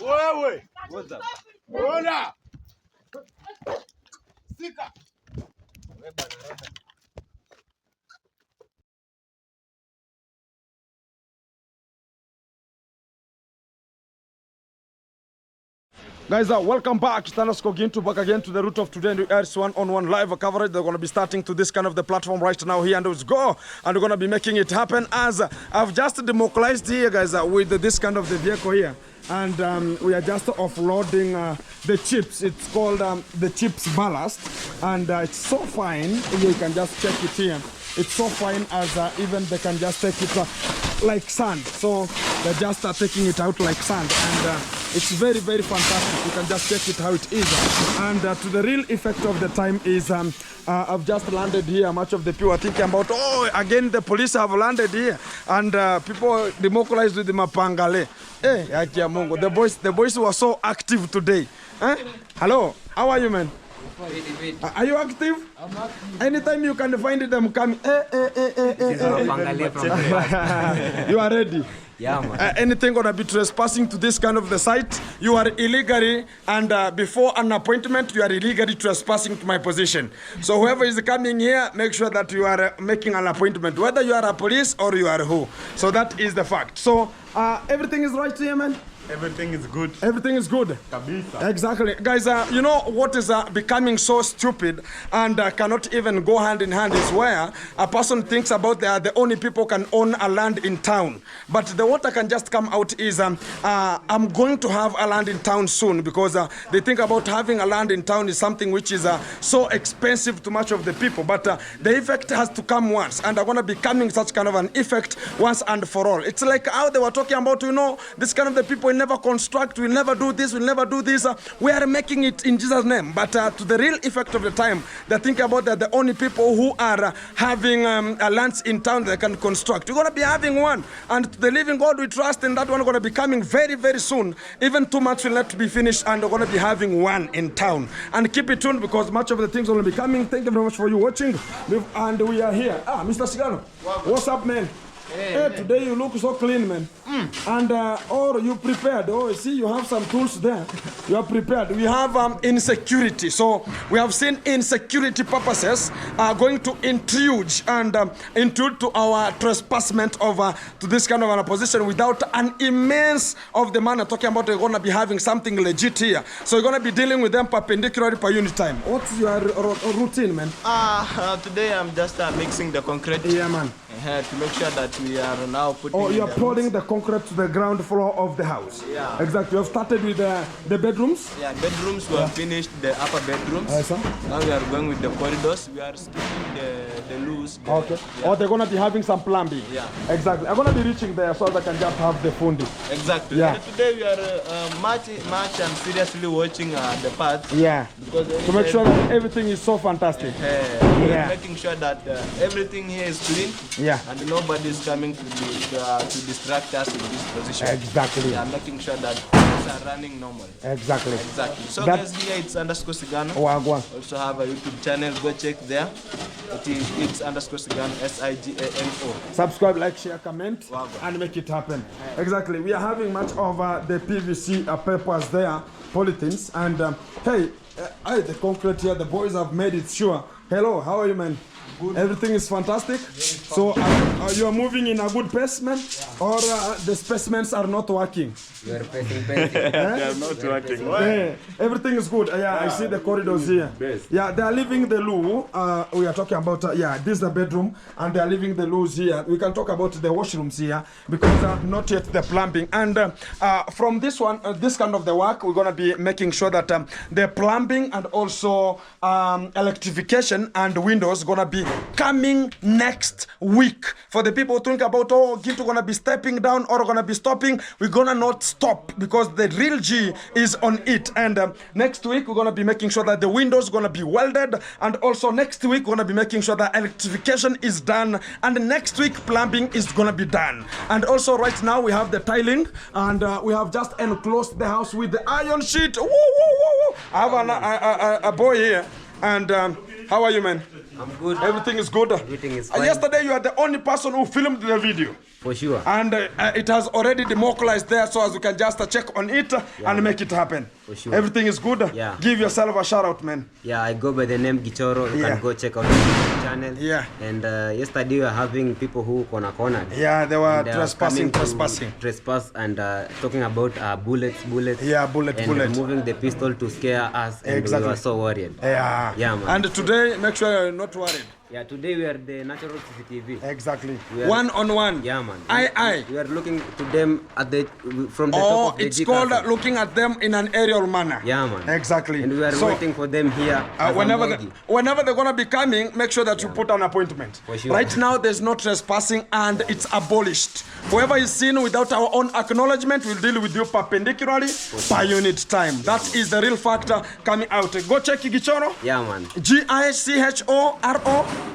Wewe. Ona. Sika. Guys, welcome back. Thanos Kogintu back again to the root of today. It's one-on-one live coverage. They're going to be starting to this kind of the platform right now here, and let's go. And we're going to be making it happen as I've just demobilized here, guys, with this kind of the vehicle here. And we are just offloading the chips. It's called the chips ballast, and it's so fine. You can just check it here. It's so fine as even they can just take it like sand. So they're just taking it out like sand, and it's very, very fantastic. You can just check it how it is. And to the real effect of the time is I've just landed here. Much of the people are thinking about, oh, again the police have landed here, and people demobilized with the mapangale. Hey, the boys were so active today. Hello, how are you, man? Are you active? I'm active. Anytime you can find them coming. You are ready? Yeah, man. Anything gonna be trespassing to this kind of the site, you are illegally, and before an appointment, you are illegally trespassing to my position. So whoever is coming here, make sure that you are making an appointment, whether you are a police or you are who. So that is the fact. So everything is right here, man? Everything is good. Everything is good. Kabisa. Exactly. Guys, you know what is becoming so stupid and cannot even go hand in hand is where a person thinks about they are the only people can own a land in town. But the water can just come out is I'm going to have a land in town soon, because they think about having a land in town is something which is so expensive to much of the people. But the effect has to come once, and I'm going to be coming such kind of an effect once and for all. It's like how they were talking about, you know, this kind of the people never construct, we'll never do this, we'll never do this. We are making it in Jesus' name. But to the real effect of the time, they think about that the only people who are having lands in town that can construct. We're going to be having one. And to the living God we trust, and that one going to be coming very, very soon. Even 2 months will not be finished, and we're going to be having one in town. And keep it tuned, because much of the things will be coming. Thank you very much for you watching. And we are here. Mr. Sigano, what's up, man? Hey, today you look so clean, man. And or you prepared. Oh, see, you have some tools there. You are prepared. We have insecurity. So we have seen insecurity purposes are going to intrude and intrude to our trespassment of to this kind of an opposition without an immense of the manner talking about we're going to be having something legit here. So you're going to be dealing with them perpendicularly per unit time. What's your routine, man? Today I'm just mixing the concrete. Yeah, man. To make sure that we are now putting. Oh, you are pouring the concrete to the ground floor of the house. Yeah. Exactly. You have started with the bedrooms. Yeah, bedrooms. We have finished the upper bedrooms. Now we are going with the corridors. We are skipping the loose. Okay. Yeah. Or they're gonna be having some plumbing. Yeah. Exactly. I'm gonna be reaching there so they can just have the funding. Exactly. Yeah. And today we are much and seriously watching the parts. Yeah. Because to make sure that everything is so fantastic. We are making sure that everything here is clean. Yeah. And nobody is coming to distract us in this position. Exactly. We are making sure that things are running normally. Exactly. Exactly. So guys, here it's underscore Sigano. Also have a YouTube channel. Go check there. It's underscore Sigano, SIGANO. Subscribe, like, share, comment, and make it happen. Exactly. We are having much of the PVC papers there, polythenes, and hey, the concrete here. The boys have made it sure. Hello, how are you, man? Good. Everything is fantastic. So you are moving in a good pace, man? Yeah. Or the specimens are not working? You are pacing. They are not working. Yeah, everything is good. Yeah, I see the corridors here. Best. Yeah, they are leaving the loo. We are talking about, this is the bedroom, and they are leaving the loos here. We can talk about the washrooms here, because not yet the plumbing. And from this one, this kind of the work, we're going to be making sure that the plumbing and also electrification and windows going to be be coming next week. For the people who think about, oh, Gintu gonna be stepping down or gonna be stopping, we're gonna not stop because the real G is on it. And next week, we're gonna be making sure that the windows gonna be welded. And also next week, we're gonna be making sure that electrification is done. And next week, plumbing is gonna be done. And also right now, we have the tiling. And we have just enclosed the house with the iron sheet. Woo, woo, woo, woo. I have a boy here. And how are you, man? I'm good. Everything is good. Everything is fine. Yesterday, you are the only person who filmed the video. For sure. And it has already democratized there, so as you can just check on it and make it happen. For sure. Everything is good. Yeah. Give yourself a shout out, man. Yeah, I go by the name Gichoro. You Yeah. can go check out the channel. Yeah. And yesterday we were having people who cornered. Yeah, they were And they are trespassing. coming to trespass and talking about bullets. Yeah, bullet. And moving the pistol to scare us. And Exactly. we were so worried. Yeah. Yeah, man. And today, make sure you're not worried. Yeah, today we are the natural CCTV. Exactly. We are- One on one. Yeah, man. Aye. We are looking to them at the from the Oh, top of the it's G called castle. looking at them in an aerial manner. Yeah, man. Exactly. And we are So, waiting for them here. as a whenever Mbogi. whenever they're gonna be coming, make sure that you put an appointment. For sure. Right now, there's no trespassing and it's abolished. Whoever is seen without our own acknowledgement, will deal with you perpendicularly per unit time. That is the real factor coming out. Go check Gichoro. Yeah, man. Gichoro.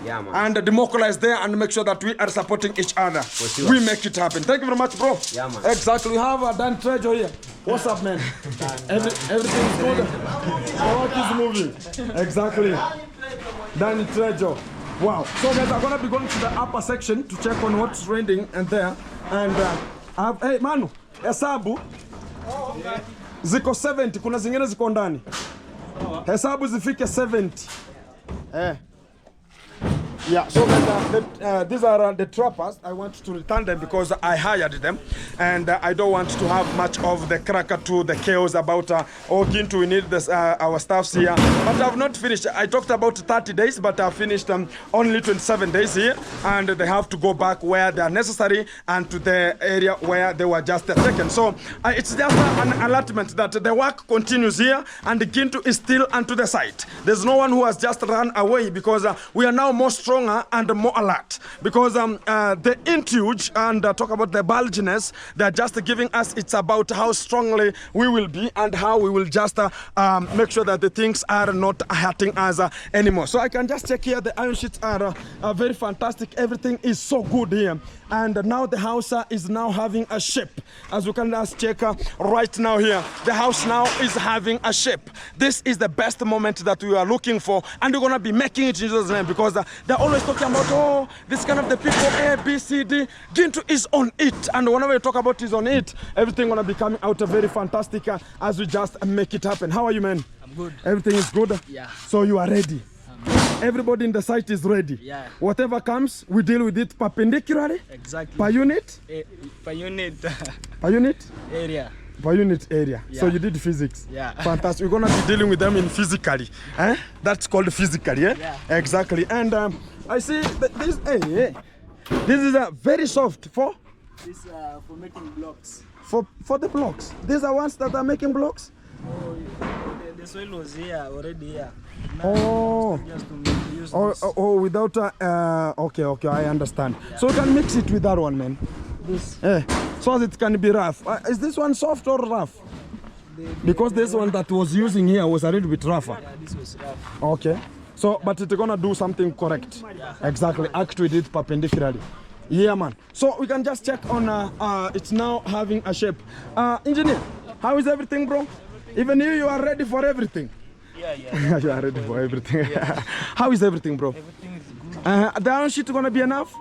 Yeah, man. And democratize there and make sure that we are supporting each other. sure. We make it happen. Thank you very much, bro. Yeah, man. Exactly. We have Dan Trejo here. What's up, man? Everything is good. Work is moving. Exactly. Dan Trejo. Wow. So guys, I'm gonna be going to the upper section to check on what's trending and there. And hey Manu, hesabu ziko 70. Kuna zingine ziko ndani. Hesabu zifike 70. Yeah, so these are the trappers. I want to return them because I hired them, and I don't want to have much of the cracker to the chaos about oh, Gintu, we need this, our staffs here. But I've not finished. I talked about 30 days, but I've finished only 27 days here, and they have to go back where they are necessary and to the area where they were just taken. So it's just an alertment that the work continues here, and Gintu is still onto the site. There's no one who has just run away because we are now more stronger and more alert because the intuge and talk about the bulginess, they're just giving us, it's about how strongly we will be and how we will just make sure that the things are not hurting us anymore. So I can just check here, the iron sheets are very fantastic. Everything is so good here. And now the house is now having a shape. As you can just check right now here, the house now is having a shape. This is the best moment that we are looking for, and we're gonna be making it in Jesus' name because they're always talking about, oh, this kind of the people, A, B, C, D. Gintu is on it, and whenever we talk about is on it, everything gonna be coming out very fantastic as we just make it happen. How are you, man? I'm good. Everything is good? Yeah. So you are ready? Everybody in the site is ready. Yeah. Whatever comes, we deal with it perpendicularly. Exactly. Per unit? Per unit Per unit? area. Per unit area. Yeah. So you did physics. Yeah. Fantastic. We're gonna be dealing with them in physically. That's called physically, yeah? Yeah. Exactly. And I see that this. Hey. This is very soft for This for making blocks. for the blocks. These are ones that are making blocks. Oh, the soil was here already here. Oh. Just to use this. Without okay, I understand. So we can mix it with that one, man. This. So as it can be rough. Is this one soft or rough? Because this one that was using here was a little bit rougher. Yeah, this was rough. Okay. So, but it's gonna do something correct. Yeah. Exactly. Act with it perpendicularly. Yeah, man. So we can just check on. It's now having a shape. Engineer, how is everything, bro? Even you are ready for everything. Yeah. You are ready for everything. How is everything, bro? Everything is good. The iron sheet gonna be enough?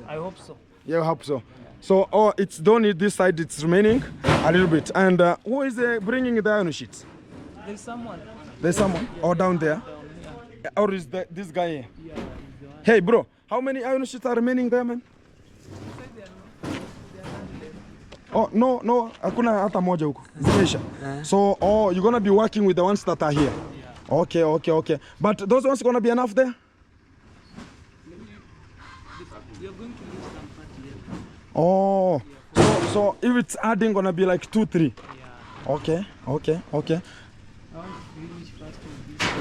I hope so. Yeah, I hope so. So, it's done. This side, it's remaining a little bit. And who is bringing the iron sheets? There's someone. There's someone. Or down there? Down here. Or is this guy here? Yeah. Hey, bro, how many iron sheets are remaining there, man? Oh, no, hakuna hata moja huko. Zimeisha. So, you're gonna be working with the ones that are here. Okay. But those ones gonna be enough there? You're going to use some part later. Oh, so if it's adding gonna be like 2, 3. Yeah. Okay. I want to finish first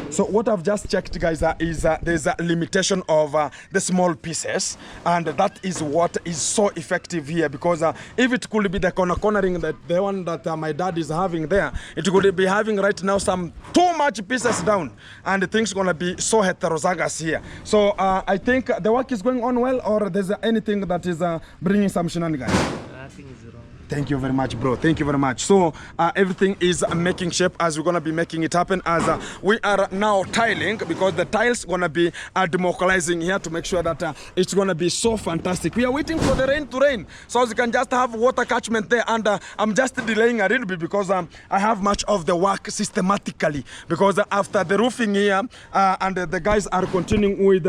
So what I've just checked, guys, is there's a limitation of the small pieces, and that is what is so effective here, because if it could be the cornering, that the one that my dad is having there, it could be having right now some too much pieces down, and the thing's gonna be so heterozygous here. So I think the work is going on well, or there's anything that is bringing some shenanigans? Nothing is wrong. Thank you very much, bro. Thank you very much. So everything is making shape as we're gonna be making it happen, as we are now tiling, because the tiles gonna be democalizing here to make sure that it's gonna be so fantastic. We are waiting for the rain to rain, so as you can just have water catchment there, and I'm just delaying a little bit because I have much of the work systematically, because after the roofing here, and the guys are continuing with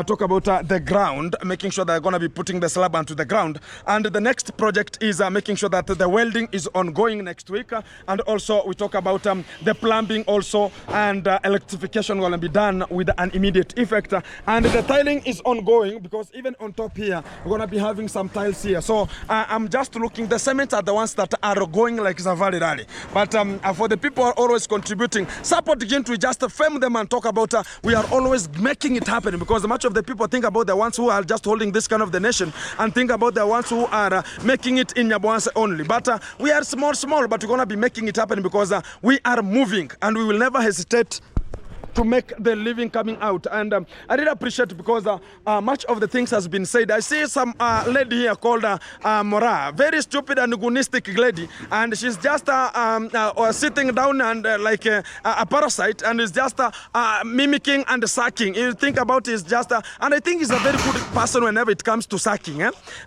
talk about the ground, making sure they're gonna be putting the slab onto the ground, and the next project is making sure that the welding is ongoing next week, and also we talk about the plumbing also, and electrification going to be done with an immediate effect, and the tiling is ongoing, because even on top here we're going to be having some tiles here. So I'm just looking, the cement are the ones that are going like Zavali Rally, but for the people who are always contributing, support Gintu, we just fame them and talk about we are always making it happen, because much of the people think about the ones who are just holding this kind of the nation, and think about the ones who are making it in Nyabohanse only. But we are small, but we're gonna be making it happen, because we are moving, and we will never hesitate to make the living coming out. And I really appreciate it, because much of the things has been said. I see some lady here called Mora, very stupid and gunistic lady, and she's just sitting down and like a parasite, and is just mimicking and sucking. You think about it, it's just and I think he's a very good person whenever it comes to sucking,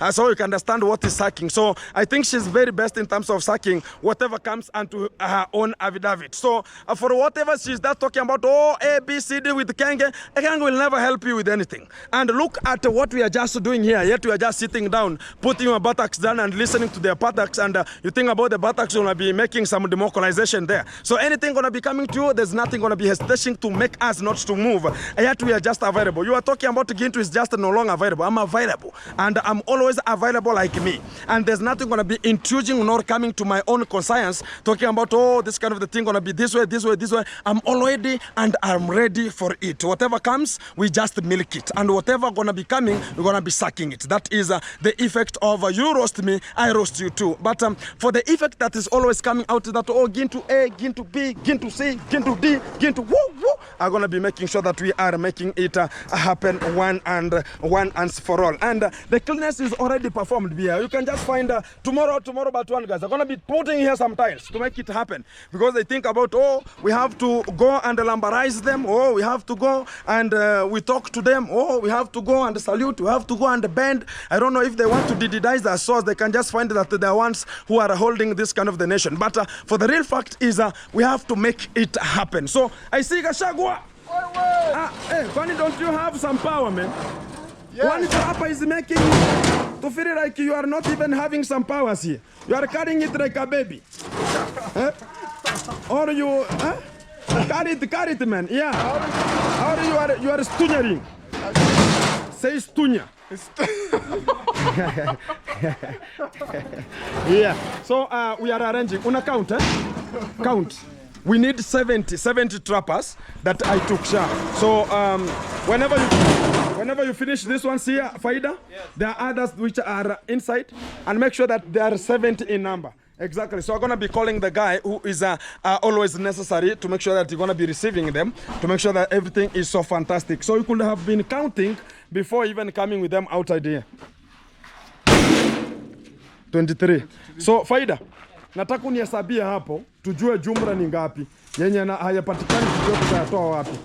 so you can understand what is sucking. So I think she's very best in terms of sucking whatever comes onto her own affidavit. So for whatever she's that talking about, oh, A, B, C, D with Kenge will never help you with anything. And look at what we are just doing here. Yet we are just sitting down, putting our buttocks down and listening to their buttocks, and you think about the buttocks going to be making some democalization there. So anything going to be coming to you, there's nothing going to be hesitating to make us not to move. Yet we are just available. You are talking about Gintu is just no longer available. I'm available, and I'm always available like me. And there's nothing going to be intruding nor coming to my own conscience, talking about, oh, this kind of the thing going to be this way, this way, this way. I'm already, and I'm ready for it. Whatever comes, we just milk it. And whatever gonna be coming, we're gonna be sucking it. That is the effect of you roast me, I roast you too. But for the effect that is always coming out, that oh, Gintu A, Gintu B, Gintu C, Gintu D, Gintu woo, woo, are gonna be making sure that we are making it happen one and for all. And the cleanliness is already performed here. You can just find tomorrow but one guys are gonna be putting here some tiles to make it happen, because they think about, oh, we have to go and lumberize them, oh, we have to go and we talk to them, oh, we have to go and salute, we have to go and bend. I don't know if they want to dedidize their swords, they can just find that they're ones who are holding this kind of the nation. But for the real fact is we have to make it happen. So I see Gashagwa. Hey, Kwani, don't you have some power, man? Yes. One rapper is making you to feel like you are not even having some powers here. You are carrying it like a baby. Or you carry it, man. Yeah. Or you are stunyering. Say stunya. Yeah. So we are arranging. Una count, Count. We need 70 trappers that I took share. So whenever you finish this one here, Faida, yes, there are others which are inside, and make sure that they are 70 in number. Exactly. So I'm going to be calling the guy who is always necessary to make sure that you're going to be receiving them, to make sure that everything is so fantastic. So you could have been counting before even coming with them outside here. 23. So Faida, nataka unihesabia hapo tujue jumla ni ngapi yenye hayapatikani, tujue tutatoa wapi.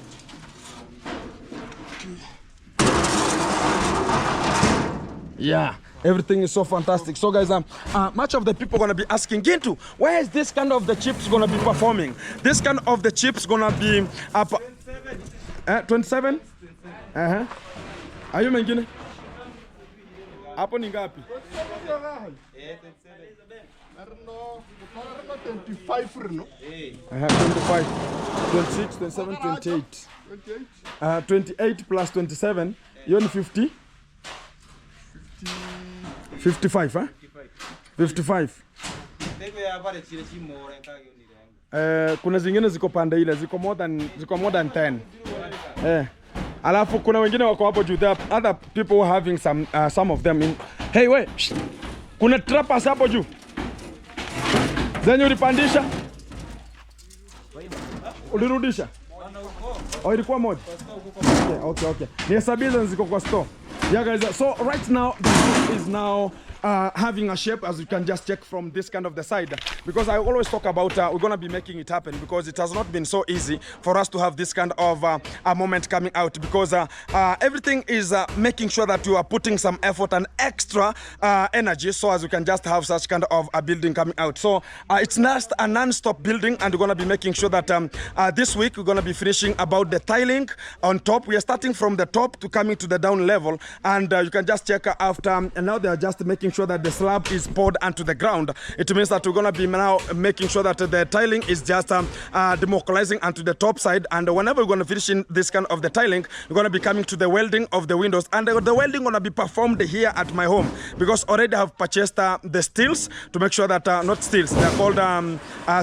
Yeah, everything is so fantastic. So guys, much of the people are going to be asking, Gintu, where is this kind of the chips going to be performing? This kind of the chips going to be up 27? Uh-huh. Are you mengine? Hapo ni ngapi? 25 no? 25, 26, 27, 28. 28 plus 27, you're on 50? 55, huh? 55. Kuna zingine ziko pande ile, ziko more than 10. Alafu kuna wengine wako hapo juu. There are other people having some of them in. Hey we. Kuna trappers hapo juu. Zenye ulipandisha? Ulirudisha? Oh, ilikuwa moja. Okay. Ni hesabiza ziko kwa store. Yeah guys, so right now this is now having a shape, as you can just check from this kind of the side, because I always talk about we're gonna be making it happen, because it has not been so easy for us to have this kind of a moment coming out, because everything is making sure that you are putting some effort and extra energy, so as you can just have such kind of a building coming out. So it's not a non-stop building, and we're gonna be making sure that this week we're gonna be finishing about the tiling on top. We are starting from the top to coming to the down level, and you can just check after, and now they are just making sure that the slab is poured onto the ground. It means that we're gonna be now making sure that the tiling is just democalizing onto the top side, and whenever we're gonna finish in this kind of the tiling, we're gonna be coming to the welding of the windows, and the welding gonna be performed here at my home, because already I have purchased the steels to make sure that not steels, they're called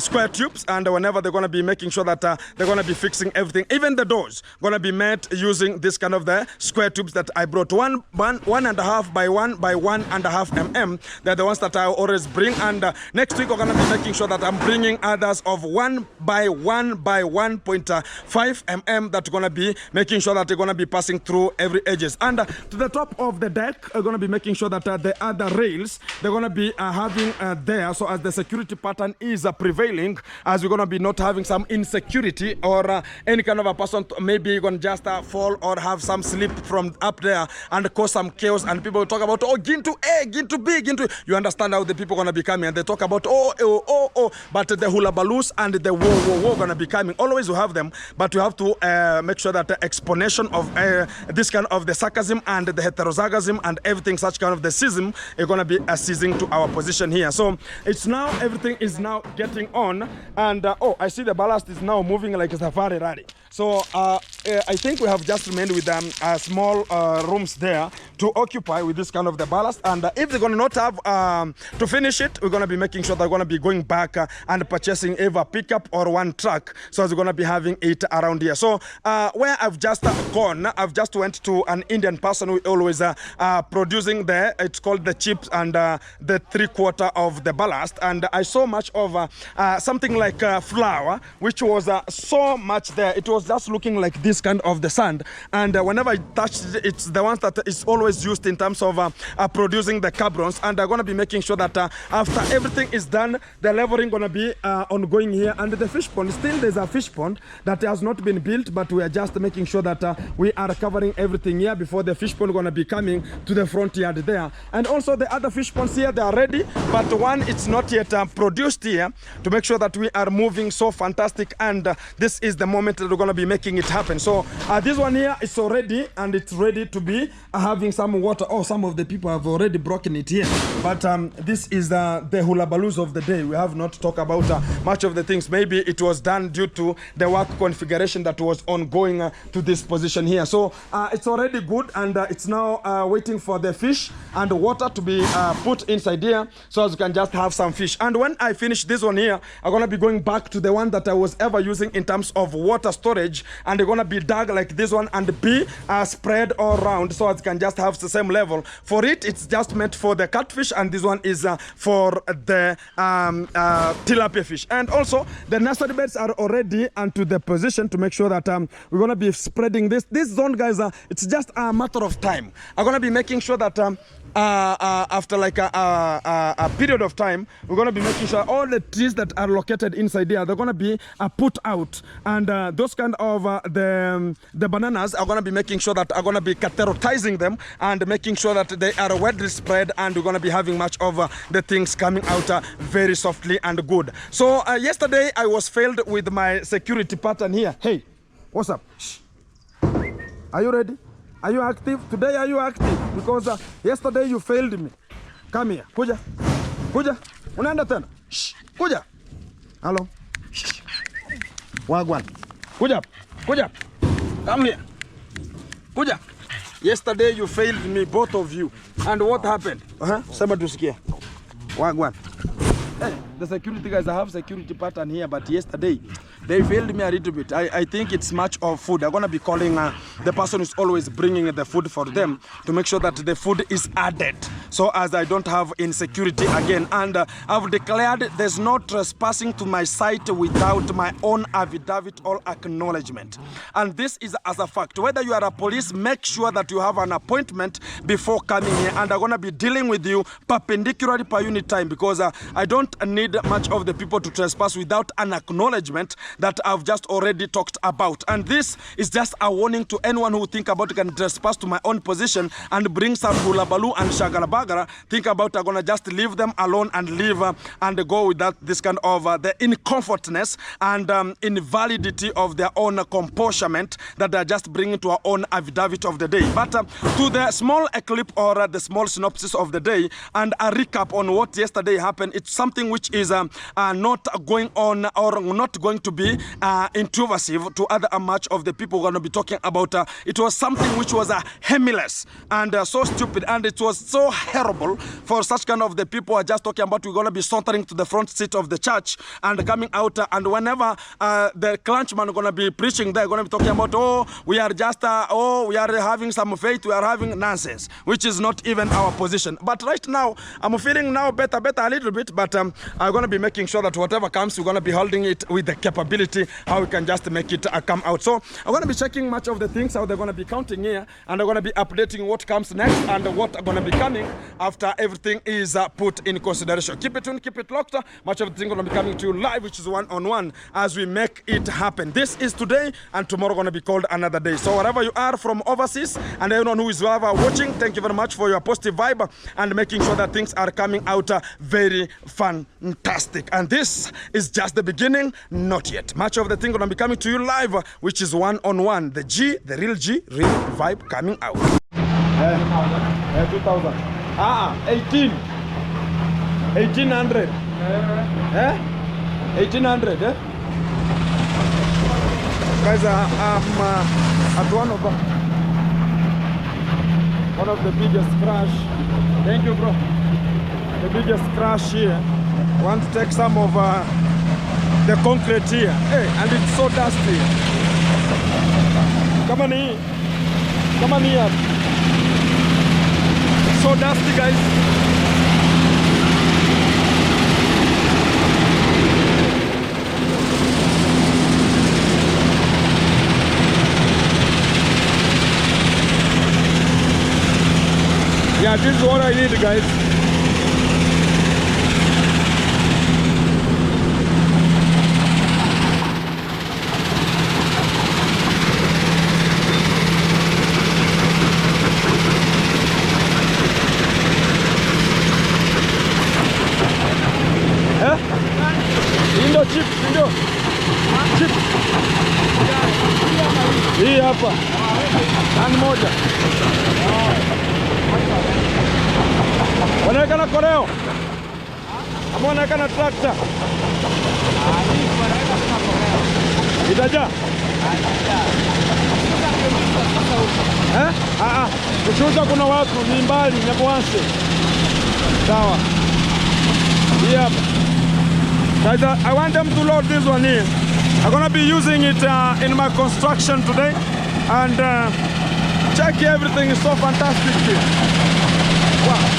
square tubes, and whenever they're gonna be making sure that they're gonna be fixing everything, even the doors gonna be made using this kind of the square tubes that I brought, 1.5 by 1.5 mm. They're the ones that I always bring, and next week we're gonna be making sure that I'm bringing others of 1 by 1 by 1.5 mm that are gonna be making sure that they're gonna be passing through every edges, and to the top of the deck are gonna be making sure that the other rails they're gonna be having there, so as the security pattern is prevailing, as we're gonna be not having some insecurity or any kind of a person maybe gonna just fall or have some slip from up there and cause some chaos, and people talk about, oh, Gintu A, Gintu B, Gintu. You understand how the people gonna be coming, and they talk about but the hula balloons and the whoa gonna be coming. Always you have them, but you have to make sure that the explanation of this kind of the sarcasm and the heterozygosm and everything such kind of the schism is gonna be seizing to our position here. So it's now everything is now getting on, and I see the ballast is now moving like a safari rally. So I think we have just remained with small rooms there to occupy with this kind of the ballast, and if they're gonna not have to finish it, we're gonna be making sure they're gonna be going back and purchasing either pickup or one truck, so we're gonna be having it around here. So where I've just gone, I've just went to an Indian person who always producing there. It's called the chips and the 3/4 of the ballast, and I saw much of something like flour, which was so much there. It was just looking like this kind of the sand, and whenever I touched it, it's the ones that is always used in terms of producing the cabrons, and I'm gonna be making sure that after everything is done, the leveling gonna be ongoing here. And the fish pond, still there's a fish pond that has not been built, but we are just making sure that we are covering everything here before the fish pond gonna be coming to the front yard there. And also the other fish ponds here, they are ready, but one it's not yet produced here, to make sure that we are moving so fantastic, and this is the moment that we're gonna be making it happen. So this one here is already, and it's ready to be having some water. Oh, some of the people have already broken it here, but this is the hula balloons of the day. We have not talked about much of the things. Maybe it was done due to the work configuration that was ongoing to this position here. So it's already good, and it's now waiting for the fish and water to be put inside here, so as you can just have some fish. And when I finish this one here, I'm gonna be going back to the one that I was ever using in terms of water storage, and they're gonna be dug like this one and be spread all around, so as you can just have the same level. For it, it's just meant for the catfish, and this one is for the tilapia fish. And also the nursery beds are already onto the position to make sure that we're gonna be spreading this zone, guys. It's just a matter of time. I'm gonna be making sure that after like a period of time, we're gonna be making sure all the trees that are located inside here, they're gonna be put out, and those kind of the bananas are gonna be making sure that are gonna be categorizing them and making sure that they are widely spread, and we're gonna be having much of the things coming out very softly and good. So yesterday I was failed with my security pattern here. Hey, what's up? Shh. Are you ready? Are you active? Today are you active? Because yesterday you failed me. Come here. Kuja. Kuja. Unaenda tena? Shh. Kuja. Hello. Shh. Wagwan. Kuja. Kuja. Come here. Kuja. Yesterday you failed me, both of you. And what happened? Sema tusikie. Wagwan. Hey, the security guys, I have security pattern here, but yesterday they failed me a little bit. I think it's much of food. I'm gonna be calling the person who's always bringing the food for them to make sure that the food is added, so as I don't have insecurity again. And I've declared there's no trespassing to my site without my own affidavit or acknowledgement. And this is as a fact. Whether you are a police, make sure that you have an appointment before coming here, and I'm gonna be dealing with you perpendicularly per unit time, because I don't need much of the people to trespass without an acknowledgement that I've just already talked about. And this is just a warning to anyone who think about can trespass to my own position and bring some hulabaloo and shagalabagara. Think about I'm gonna just leave them alone and leave and go without this kind of the incomfortness and invalidity of their own comportment that they're just bringing to our own affidavit of the day. But to the small clip or the small synopsis of the day and a recap on what yesterday happened, it's something which is not going on or not going to be intrusive to other much of the people we're going to be talking about. It was something which was hemiless and so stupid, and it was so horrible for such kind of the people are just talking about. We're going to be sauntering to the front seat of the church and coming out, and whenever the clergyman are going to be preaching, they're going to be talking about, oh, we are just, we are having some faith, we are having nonsense, which is not even our position. But right now, I'm feeling now better a little bit, but I'm going to be making sure that whatever comes, we're going to be holding it with the capability, how we can just make it come out. So I'm going to be checking much of the things, how they're going to be counting here, and I'm going to be updating what comes next and what are going to be coming after everything is put in consideration. Keep it tuned, keep it locked. Much of the things going to be coming to you live, which is one-on-one as we make it happen. This is today, and tomorrow going to be called another day. So wherever you are from overseas and everyone who is watching, thank you very much for your positive vibe and making sure that things are coming out very fantastic. And this is just the beginning, not yet. Much of the thing going to be coming to you live, which is one-on-one. The G, the real G, real vibe coming out. 2000. 18. 1800. 1800. Guys, I'm at one of the biggest crash. Thank you, bro. The biggest crash here. I want to take some of the concrete here. Hey, and it's so dusty. Come on here. Come on here. It's so dusty, guys. Yeah, this is what I need, guys. Indo chip, Indo. Chip. Hii hapa. Tani moja. Wanaweka koreo. Ama wanaweka na trakta. Itaja? Kushuta kuna watu ni mbali na Bwanse. Sawa. Yep. Guys, I want them to load this one here. I'm gonna be using it in my construction today, and check everything is so fantastic here. Wow.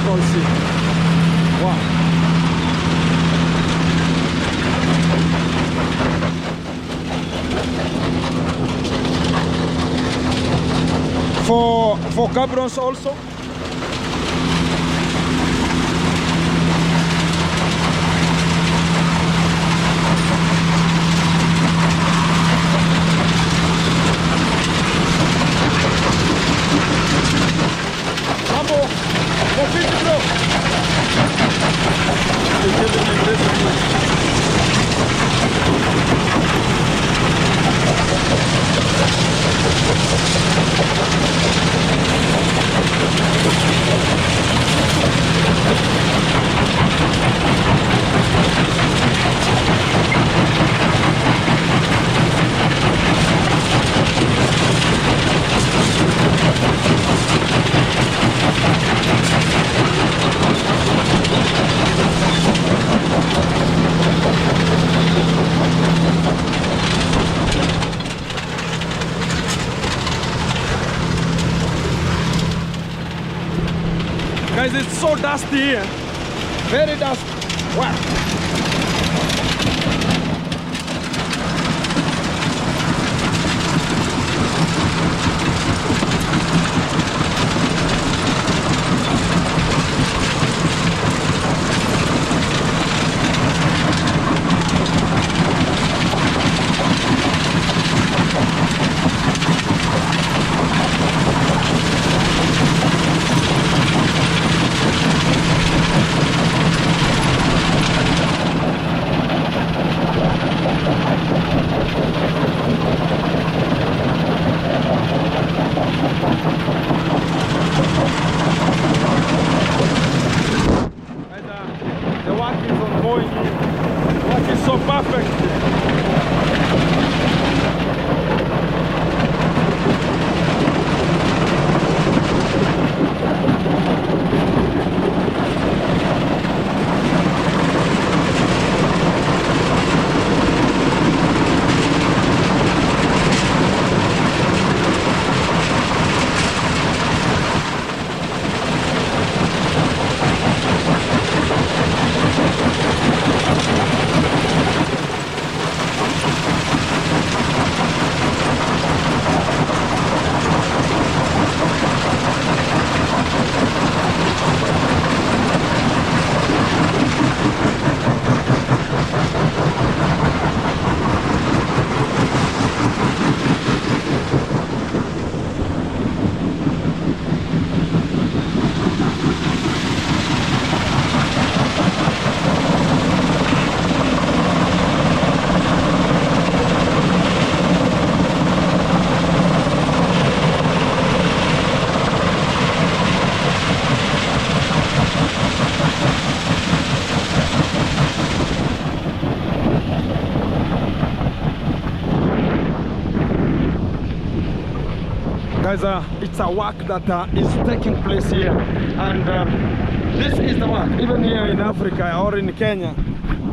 all see. Wow. For cabrons also. Guys, it's so dusty here. Very dusty. Wow. So perfect. Guys, it's a work that is taking place here, and this is the work. Even here in Africa or in Kenya,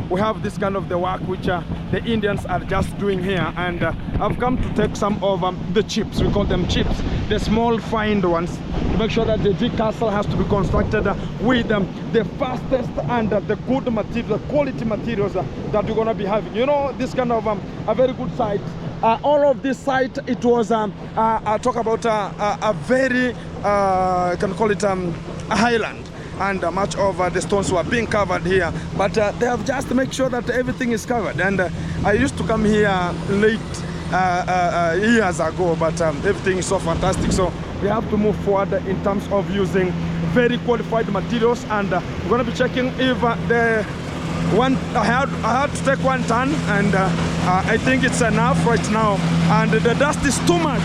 we have this kind of the work which the Indians are just doing here, and I've come to take some of the chips. We call them chips, the small fine ones, to make sure that the G castle has to be constructed with the fastest and the good material, the quality materials that we're going to be having. You know, this kind of a very good site. All of this site, it was I talk about a very you can call it a highland, and much of the stones were being covered here, but they have just to make sure that everything is covered. And I used to come here late years ago, but everything is so fantastic, so we have to move forward in terms of using very qualified materials. And we're going to be checking if the one I had to take 1 ton, and I think it's enough right now, and the dust is too much,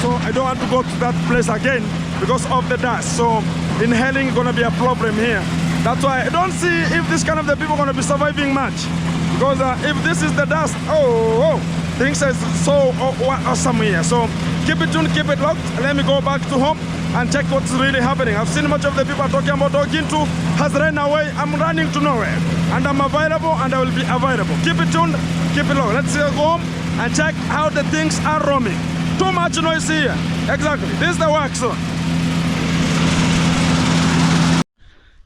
so I don't want to go to that place again because of the dust. So inhaling is going to be a problem here. That's why I don't see if this kind of the people are going to be surviving much, because if this is the dust, things are so awesome here. So keep it tuned, keep it locked. Let me go back to home and check what's really happening. I've seen much of the people talking about Ogintu has ran away. I'm running to nowhere, and I'm available, and I will be available. Keep it tuned, keep it low. Let's go home and check how the things are roaming. Too much noise here. Exactly. This is the work zone.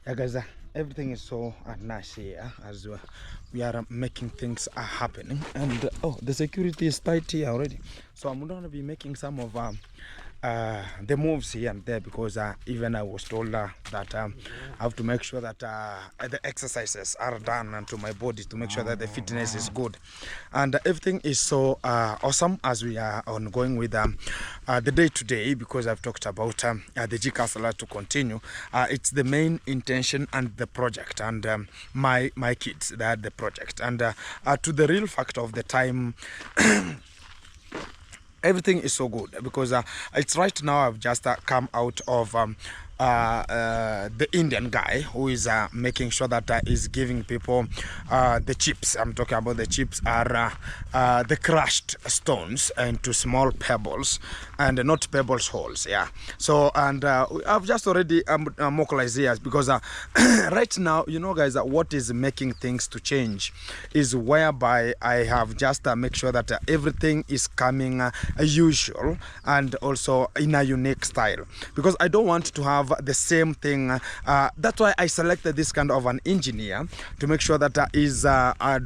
Yeah, guys, everything is so nice here as we are making things happening, and the security is tight here already. So I'm going to be making some of the moves here and there, because even I was told that I have to make sure that the exercises are done and to my body to make sure that the fitness is good, and everything is so awesome as we are ongoing with the day to day, because I've talked about the GCASLR to continue. It's the main intention and the project, and my kids, they had the project, and to the real fact of the time. Everything is so good, because it's right now I've just come out of the Indian guy who is making sure that is giving people the chips. I'm talking about the chips are the crushed stones into small pebbles, and not pebbles holes. Yeah. So, and I've just already localized here, because right now, you know, guys, what is making things to change is whereby I have just make sure that everything is coming usual and also in a unique style, because I don't want to have the same thing. That's why I selected this kind of an engineer to make sure that is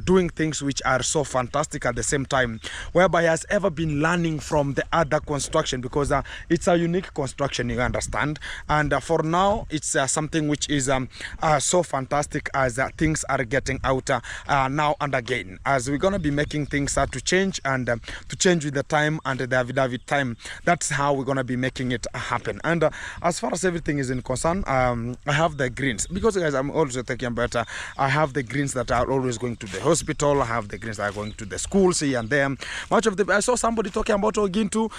doing things which are so fantastic at the same time, whereby he has ever been learning from the other construction, because it's a unique construction, you understand, and for now it's something which is so fantastic as things are getting out now and again, as we're gonna be making things to change, and to change with the time and the David time. That's how we're gonna be making it happen. And as far as everything is in concern, I have the greens, because guys, I'm also thinking about I have the greens that are always going to the hospital. I have the greens that are going to the schools here and there. Much of the, I saw somebody talking about Ogintu.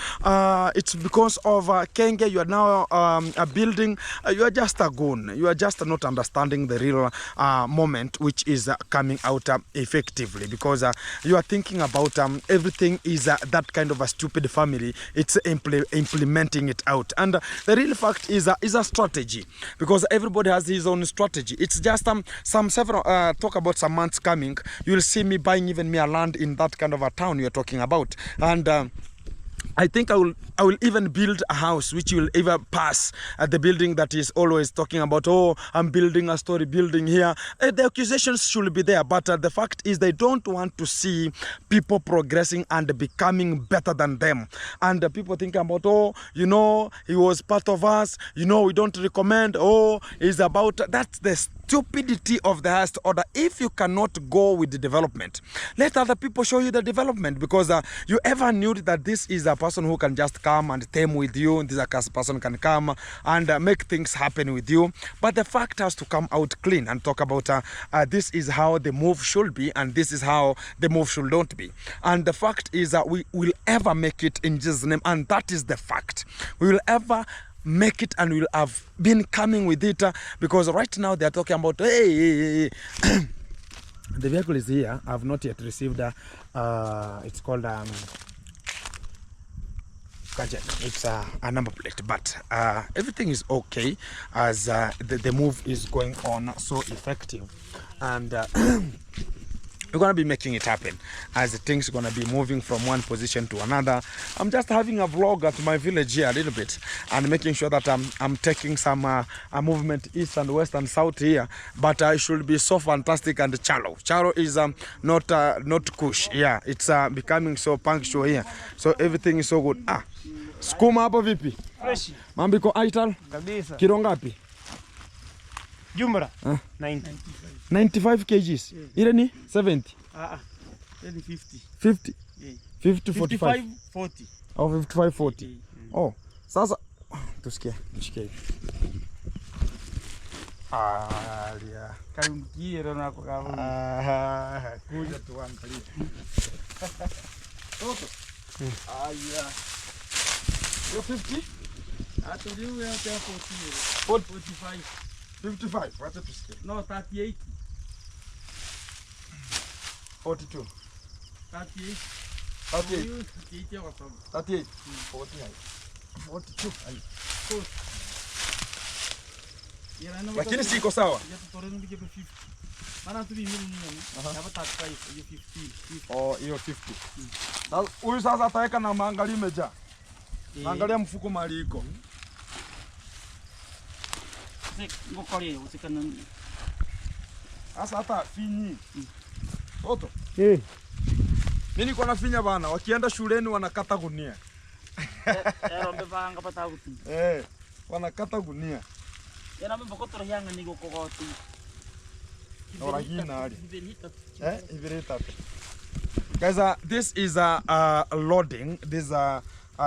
It's because of Kenge. You are now a building. You are just a goon. You are just not understanding the real moment which is coming out effectively, because you are thinking about everything is that kind of a stupid family. It's implementing it out, and the real fact is a strategy, because everybody has his own strategy. It's just some several talk about some months coming, you'll see me buying even me a land in that kind of a town you're talking about, and I think I will even build a house which will ever pass at the building that is always talking about, oh, I'm building a story building here. The accusations should be there, but the fact is they don't want to see people progressing and becoming better than them. And people think about, oh, you know, he was part of us, you know, we don't recommend, oh, it's about, that's the stupidity of the highest order. If you cannot go with the development, let other people show you the development, because you ever knew that this is a person who can just come and tame with you, and this person can come and make things happen with you, but the fact has to come out clean and talk about this is how the move should be, and this is how the move should not be. And the fact is that we will ever make it in Jesus' name, and that is the fact. We will ever make it, and we'll have been coming with it, because right now they are talking about, hey, the vehicle is here. I've not yet received it's called it's a number plate, but everything is okay as the move is going on so effective, and we're gonna be making it happen as things are gonna be moving from one position to another. I'm just having a vlog at my village here a little bit, and making sure that I'm taking some movement east and west and south here, but it should be so fantastic. And Charo is not kush. Yeah, it's becoming so punctual here, so everything is so good. Skuma hapo vipi? Fresh. Mambo iko aital? Kabisa. Kilo ngapi? Jumla 90. 95 kgs. Yeah. Ile ni 70. 50. 50. Yeah. 50 45. 40. Oh, 55 40. Yeah. Oh, sasa tusikie. Nishike. Yeah. Kaungiero na kwa kuja tuangalie. Toto. Yeah. You're 50? I told you we have 40. 45. 55. What's it to scale? No, 38. 42. 38. 38. 38. 48. 42. Lakini siko sawa. Oh, hiyo 50. Huyu sasa ataweka na maangalia imejaa. Angalia mfuko mali iko. Sasa hata finyi. Toto. Mimi niko na finya bana, wakienda shuleni wanakata gunia. Wanakata gunia. Guys, this is loading. This is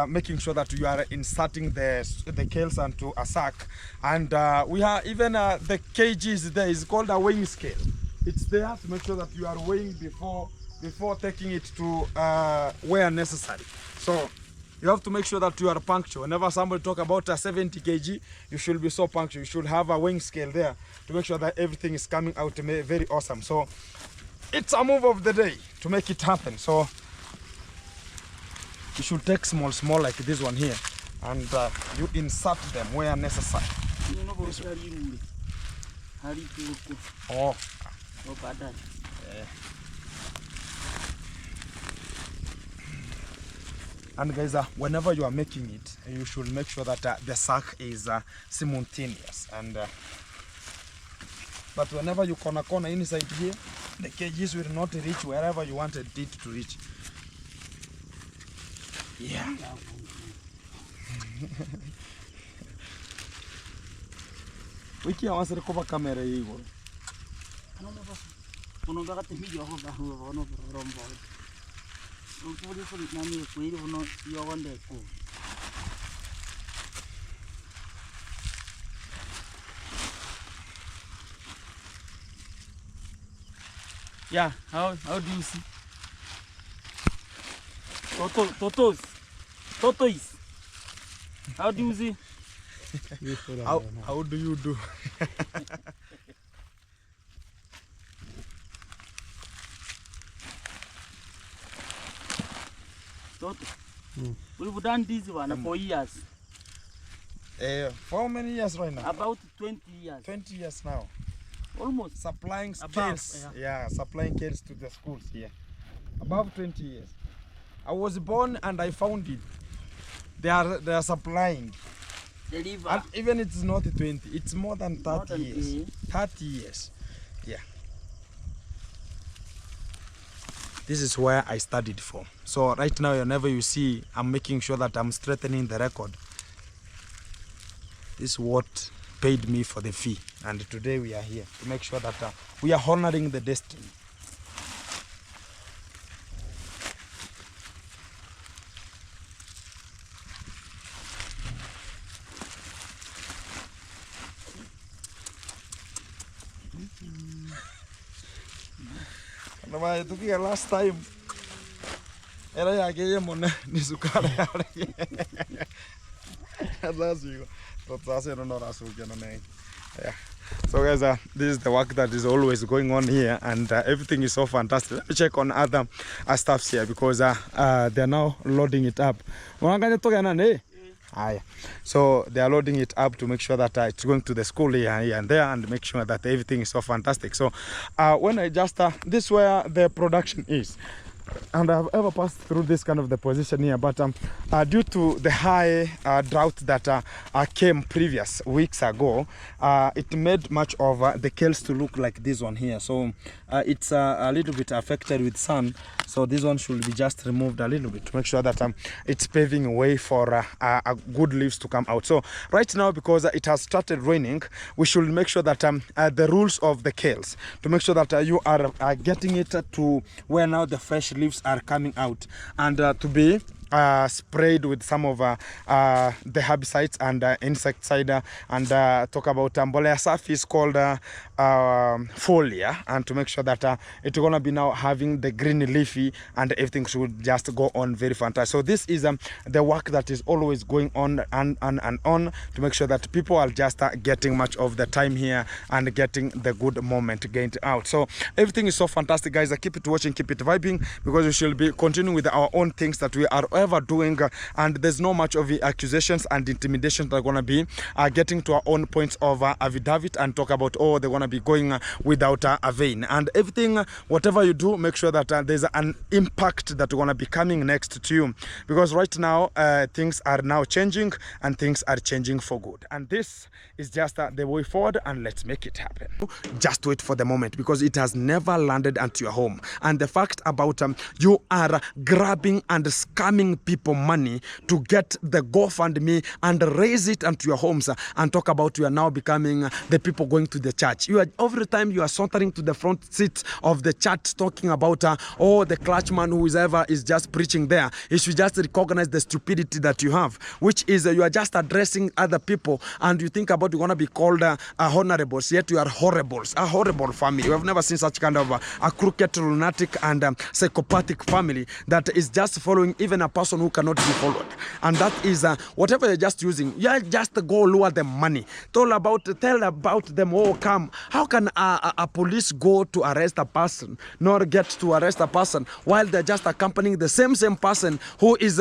making sure that you are inserting the kales into a sack, and we have even the kgs there is called a weighing scale. It's there to make sure that you are weighing before taking it to where necessary. So you have to make sure that you are punctual. Whenever somebody talk about a 70 kg, you should be so punctual. You should have a weighing scale there to make sure that everything is coming out very awesome. So it's a move of the day to make it happen. So you should take small like this one here, and you insert them where necessary. Oh. And guys, whenever you are making it, you should make sure that the sack is simultaneous. And but whenever you corner inside here, the kgs will not reach wherever you wanted it to reach. Yeah. Wiki wants to cover camera. Yeah, how do you see? Tortoise. How do you see? How do you do? We've done this one for years. For how many years right now? About 20 years. 20 years now. Almost. Supplying Above, scales. Yeah, supplying scales to the schools here. Above 20 years. I was born and I found it. They are supplying. Deliver. And even it's not 20, it's more than 30 More than years. 30 years. Yeah. This is where I studied from. So right now, whenever you see, I'm making sure that I'm strengthening the record. This is what paid me for the fee. And today we are here to make sure that we are honoring the destiny. Last time, era yake ye mona ni sukara yake. Yeah. So guys, this is the work that is always going on here, and everything is so fantastic. Let me check on other staffs here because they're now loading it up. So they are loading it up to make sure that it's going to the school here and there, and make sure that everything is so fantastic. So when I just this is where the production is, and I've ever passed through this kind of the position here, but due to the high drought that came previous weeks ago, it made much of the kales to look like this one here. So it's a little bit affected with sun, so this one should be just removed a little bit to make sure that it's paving a way for good leaves to come out. So right now, because it has started raining, we should make sure that the rules of the kales, to make sure that you are getting it to where now the fresh leaves are coming out, and to be sprayed with some of the herbicides and insecticide, and talk about mbolea safi is called foliar, and to make sure that it's gonna be now having the green leafy, and everything should just go on very fantastic. So this is the work that is always going on and on to make sure that people are just getting much of the time here and getting the good moment gained out. So everything is so fantastic, guys. Keep it watching, keep it vibing, because we shall be continuing with our own things that we are whatsoever doing, and there's no much of the accusations and intimidation that are going to be getting to our own points of affidavit and talk about, oh, they're going to be going without a vein. And everything, whatever you do, make sure that there's an impact that's going to be coming next to you, because right now things are now changing, and things are changing for good. And this is just the way forward, and let's make it happen. Just wait for the moment, because it has never landed into your home. And the fact about you are grabbing and scamming people money to get the GoFundMe and raise it into your homes, and talk about you are now becoming the people going to the church. You are, every time you are sauntering to the front seat of the church talking about oh, the clergyman who is ever is just preaching there, you should just recognize the stupidity that you have, which is you are just addressing other people, and you think about you're going to be called honorables, yet you are horribles, a horrible family. We have never seen such kind of a crooked, lunatic and psychopathic family that is just following even a person who cannot be followed. And that is whatever you're just using, you just go lure them money. Tell about them, oh, come. How can a police go to arrest a person, nor get to arrest a person, while they're just accompanying the same person who is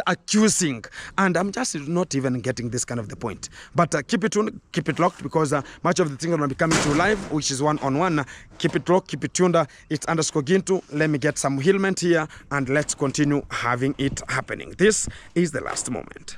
accusing? And I'm just not even getting this kind of the point. But keep it tuned, keep it locked, because much of the things are going to be coming to live, which is one-on-one. Keep it locked, keep it tuned. It's underscore Gintu. Let me get some healment here, and let's continue having it happening. This is the last moment.